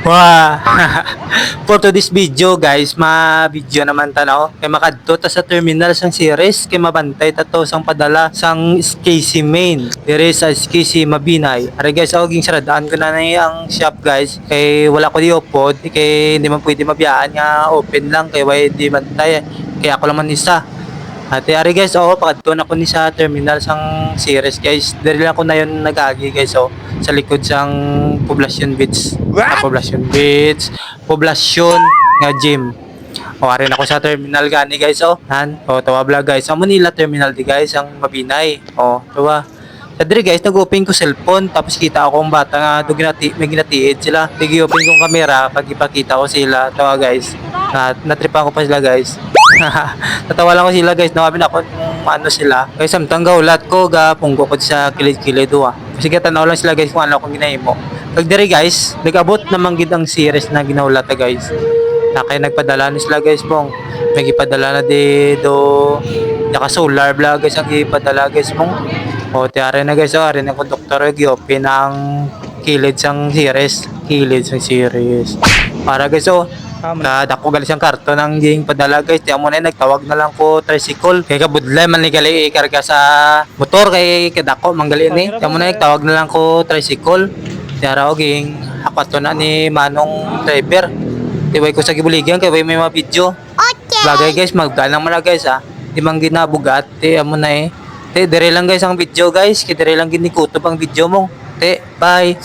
Wow! For today's video guys, ma-video naman tanaw kay makadto ta sa terminal sang series kay mabantay ta to sang padala sang SKC main dire sa SKC Mabinay. Are guys, ako ging saradaan ko na ang shop guys kay wala ko di upod kay hindi man pwede mabiyaan nga open lang kay way di bantay kaya ako lang man isa. Ate ari guys, pakadto na ko ni sa terminal sang series guys. Dire lang ko na yon nagagi guys sa likod sang Poblacion Beach. Poblacion Beach, Poblacion nga gym. Ari na ko sa terminal gani guys tawa vlog guys. Amo nila terminal di guys ang Mabinay. Tawa. Sa dire guys, nag-open ko cellphone tapos kita ako ang bata nga may ginatiid sila. Nag-open kong camera pag ipakita ko sila. Tawa guys. Natripan ko pa sila guys. Natawa lang ko sila guys, nawabin ako kung ano sila. Guys, samtang gaulat ko, punggo ko sa kilid-kilid Kasi tanaw lang sila guys kung ano akong ginahimo. Pag diri guys, nag-abot naman gid ang series na ginawlata guys. Kaya nagpadala ni sila guys pong. May ipadala na do naka solar vlog guys ang ipadala guys pong. Tiare na guys, ari na konduktor gi-open ang kilid sang series. Para guys dako gali siyang karton ang ging padala guys. Tiyan mo na nagtawag na lang ko tricycle. Kaya kabudlay man ni gali ikarga sa motor kay kadako manggali ni. Tiyan mo na nagtawag na lang ko tricycle. Tiara og ging hapato na ni manong driver. Tiway ko sa gibuligan kay may mga video. Bagay guys, magganang man na guys Di man ginabugat. Tiyan mo na dire lang guys ang video guys. Kay dire lang ginikutob ang video mo. Bye.